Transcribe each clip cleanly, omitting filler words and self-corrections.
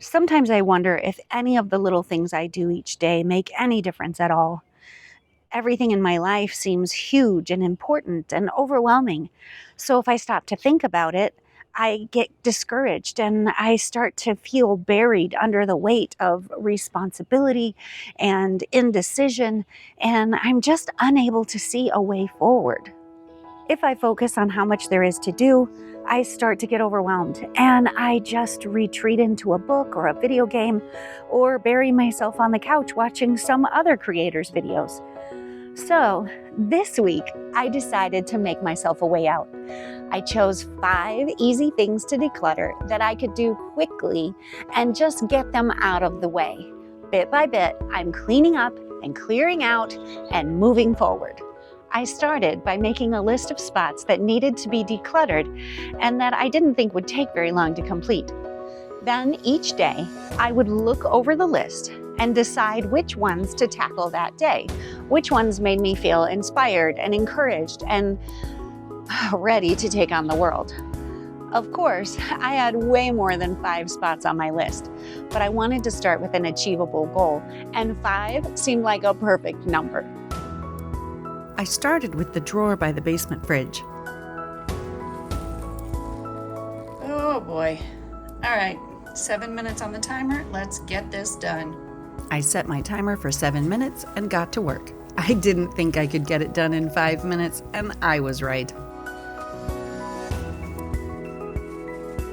Sometimes I wonder if any of the little things I do each day make any difference at all. Everything in my life seems huge and important and overwhelming. So if I stop to think about it, I get discouraged and I start to feel buried under the weight of responsibility and indecision, and I'm just unable to see a way forward. If I focus on how much there is to do, I start to get overwhelmed and I just retreat into a book or a video game or bury myself on the couch watching some other creator's videos. So, this week, I decided to make myself a way out. I chose 5 easy things to declutter that I could do quickly and just get them out of the way. Bit by bit, I'm cleaning up and clearing out and moving forward. I started by making a list of spots that needed to be decluttered and that I didn't think would take very long to complete. Then each day, I would look over the list and decide which ones to tackle that day, which ones made me feel inspired and encouraged and ready to take on the world. Of course, I had way more than 5 spots on my list, but I wanted to start with an achievable goal, and 5 seemed like a perfect number. I started with the drawer by the basement fridge. Oh boy. All right, 7 minutes on the timer. Let's get this done. I set my timer for 7 minutes and got to work. I didn't think I could get it done in 5 minutes, and I was right.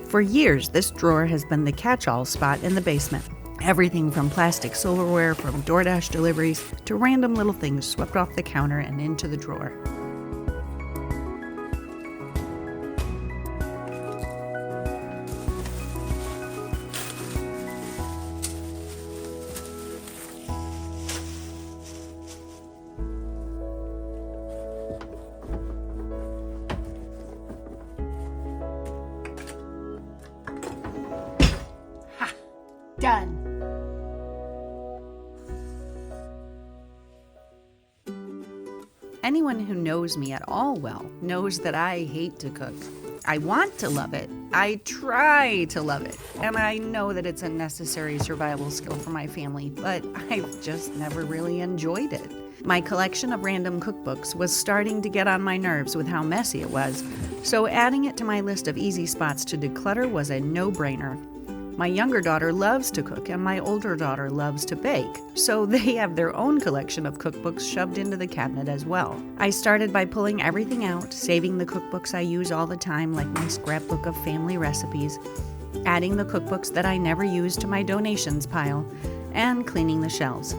For years, this drawer has been the catch-all spot in the basement. Everything from plastic silverware from DoorDash deliveries to random little things swept off the counter and into the drawer. Done. Anyone who knows me at all well knows that I hate to cook. I want to love it. I try to love it. And I know that it's a necessary survival skill for my family, but I've just never really enjoyed it. My collection of random cookbooks was starting to get on my nerves with how messy it was, so adding it to my list of easy spots to declutter was a no-brainer. My younger daughter loves to cook and my older daughter loves to bake, so they have their own collection of cookbooks shoved into the cabinet as well. I started by pulling everything out, saving the cookbooks I use all the time like my scrapbook of family recipes, adding the cookbooks that I never use to my donations pile, and cleaning the shelves.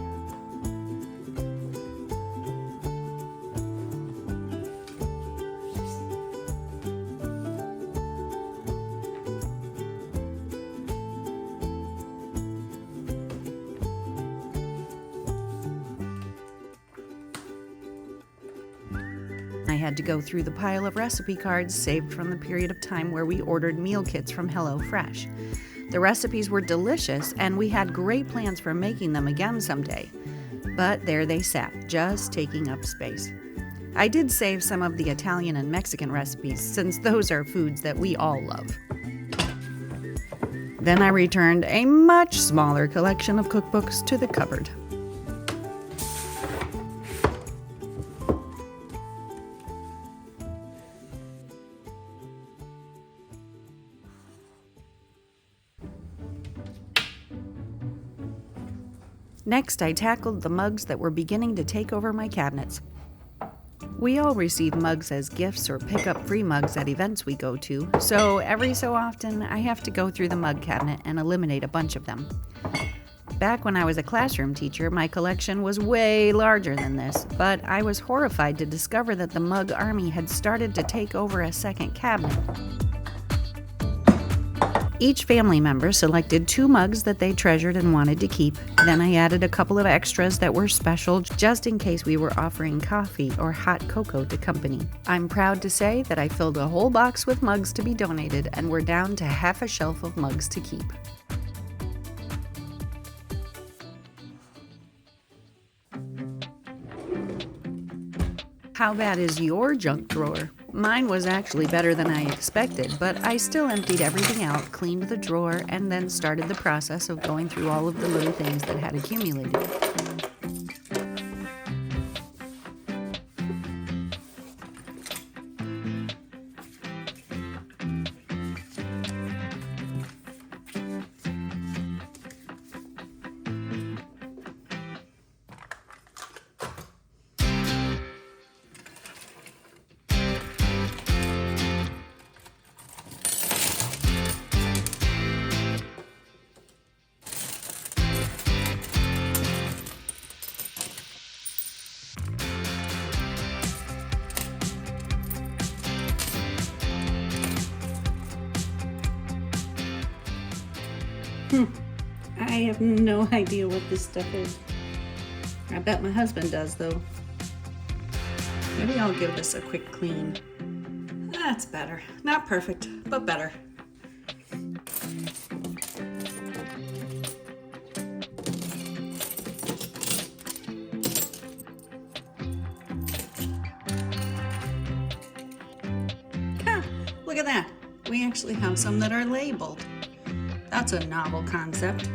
I had to go through the pile of recipe cards saved from the period of time where we ordered meal kits from HelloFresh. The recipes were delicious, and we had great plans for making them again someday. But there they sat, just taking up space. I did save some of the Italian and Mexican recipes, since those are foods that we all love. Then I returned a much smaller collection of cookbooks to the cupboard. Next, I tackled the mugs that were beginning to take over my cabinets. We all receive mugs as gifts or pick up free mugs at events we go to, so every so often I have to go through the mug cabinet and eliminate a bunch of them. Back when I was a classroom teacher, my collection was way larger than this, but I was horrified to discover that the mug army had started to take over a second cabinet. Each family member selected 2 mugs that they treasured and wanted to keep. Then I added a couple of extras that were special just in case we were offering coffee or hot cocoa to company. I'm proud to say that I filled a whole box with mugs to be donated, and we're down to half a shelf of mugs to keep. How bad is your junk drawer? Mine was actually better than I expected, but I still emptied everything out, cleaned the drawer, and then started the process of going through all of the little things that had accumulated. I have no idea what this stuff is. I bet my husband does, though. Maybe I'll give this a quick clean. That's better. Not perfect, but better. Look at that. We actually have some that are labeled. That's a novel concept.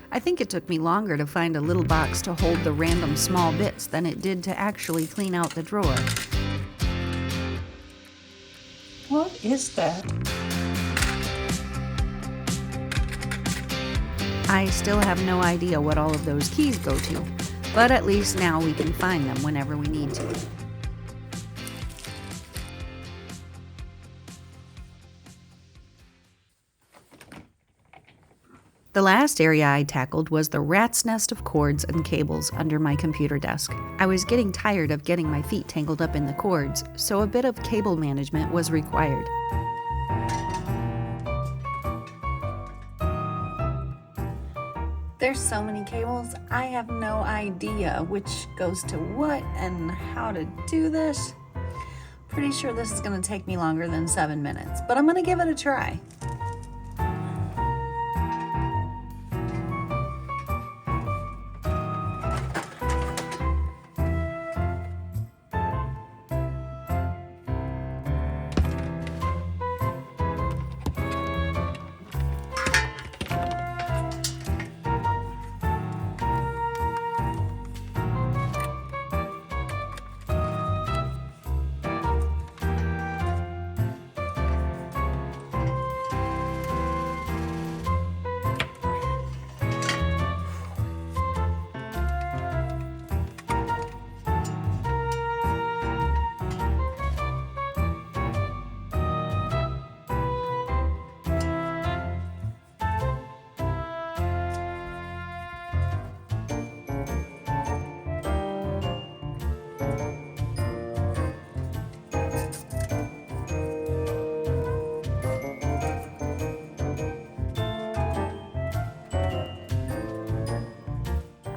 I think it took me longer to find a little box to hold the random small bits than it did to actually clean out the drawer. What is that? I still have no idea what all of those keys go to, but at least now we can find them whenever we need to. The last area I tackled was the rat's nest of cords and cables under my computer desk. I was getting tired of getting my feet tangled up in the cords, so a bit of cable management was required. There's so many cables, I have no idea which goes to what and how to do this. Pretty sure this is going to take me longer than 7 minutes, but I'm going to give it a try.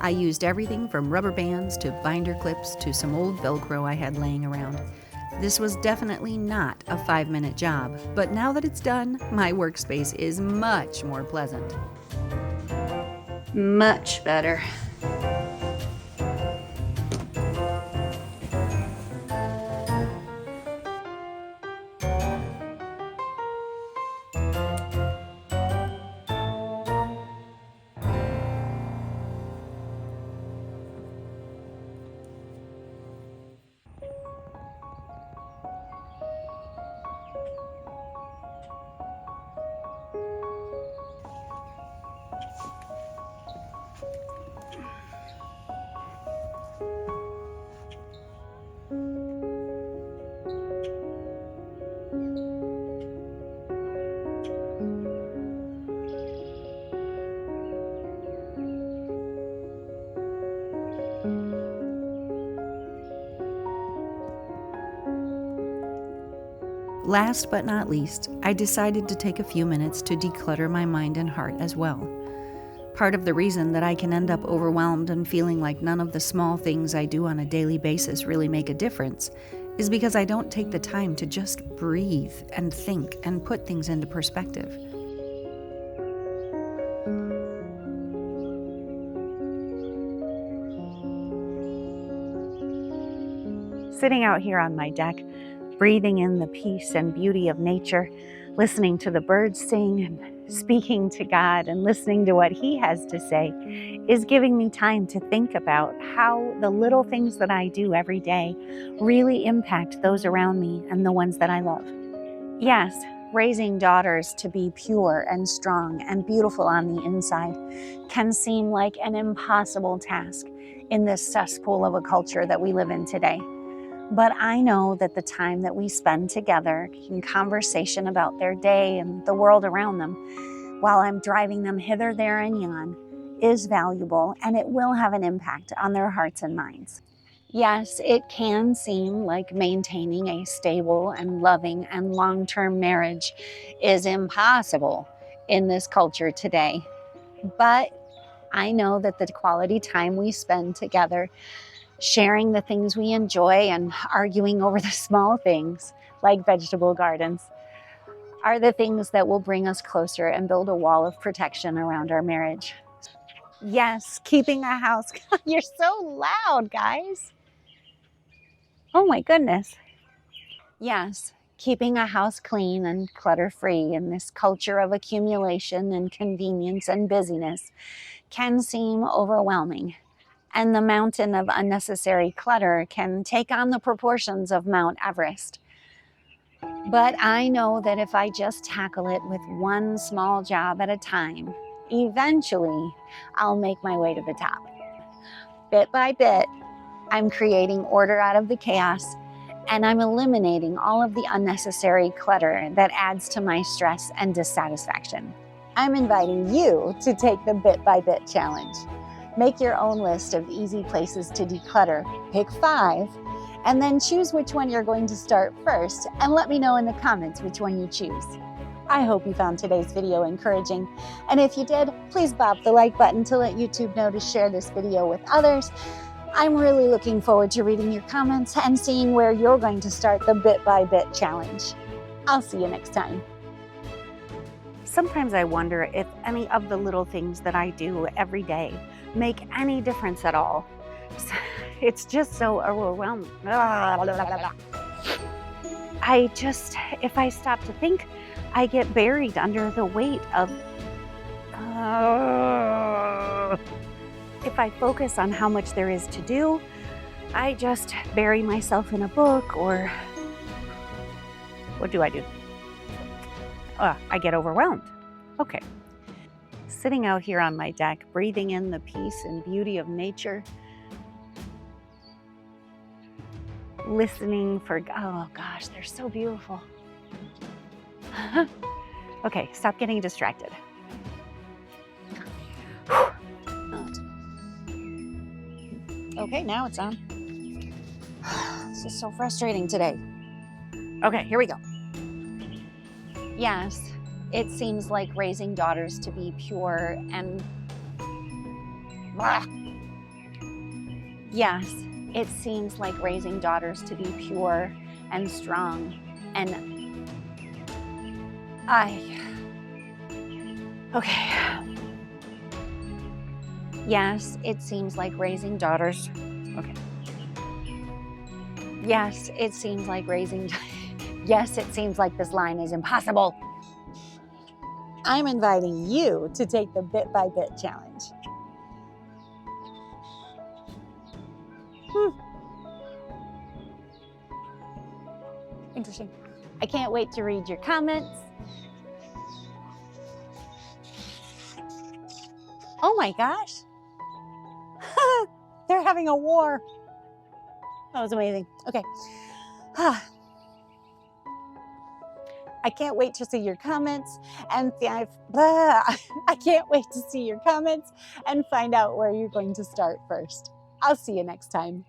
I used everything from rubber bands to binder clips to some old Velcro I had laying around. This was definitely not a 5-minute job, but now that it's done, my workspace is much more pleasant. Much better. Last but not least, I decided to take a few minutes to declutter my mind and heart as well. Part of the reason that I can end up overwhelmed and feeling like none of the small things I do on a daily basis really make a difference is because I don't take the time to just breathe and think and put things into perspective. Sitting out here on my deck, breathing in the peace and beauty of nature, listening to the birds sing and speaking to God and listening to what He has to say is giving me time to think about how the little things that I do every day really impact those around me and the ones that I love. Yes, raising daughters to be pure and strong and beautiful on the inside can seem like an impossible task in this cesspool of a culture that we live in today. But I know that the time that we spend together in conversation about their day and the world around them, while I'm driving them hither, there, and yon, is valuable, and it will have an impact on their hearts and minds. Yes, it can seem like maintaining a stable and loving and long-term marriage is impossible in this culture today. But I know that the quality time we spend together sharing the things we enjoy and arguing over the small things, like vegetable gardens, are the things that will bring us closer and build a wall of protection around our marriage. Yes, keeping a house. You're so loud, guys. Oh my goodness. Yes, keeping a house clean and clutter-free in this culture of accumulation and convenience and busyness can seem overwhelming. And the mountain of unnecessary clutter can take on the proportions of Mount Everest. But I know that if I just tackle it with one small job at a time, eventually I'll make my way to the top. Bit by bit, I'm creating order out of the chaos, and I'm eliminating all of the unnecessary clutter that adds to my stress and dissatisfaction. I'm inviting you to take the bit by bit challenge. Make your own list of easy places to declutter. Pick 5, and then choose which one you're going to start first, and let me know in the comments which one you choose. I hope you found today's video encouraging, and if you did, please bop the like button to let YouTube know to share this video with others. I'm really looking forward to reading your comments and seeing where you're going to start the bit by bit challenge. I'll see you next time. Sometimes I wonder if any of the little things that I do every day make any difference at all. It's just so overwhelming. If I stop to think, I get buried under the weight of... If I focus on how much there is to do, I just bury myself in a book, or what do? I get overwhelmed. Okay. Sitting out here on my deck, breathing in the peace and beauty of nature, listening for, oh gosh, they're so beautiful. Okay, stop getting distracted. Okay, now it's on. This is so frustrating today. Okay, here we go. Yes, it seems like raising daughters to be pure and... Yes, it seems like raising daughters to be pure and strong and... Okay. Yes, it seems like raising daughters... Okay. Yes, it seems like raising... Yes, it seems like this line is impossible. I'm inviting you to take the bit by bit challenge. Interesting. I can't wait to read your comments. Oh my gosh. They're having a war. That was amazing. Okay. I can't wait to see your comments, and I can't wait to see your comments and find out where you're going to start first. I'll see you next time.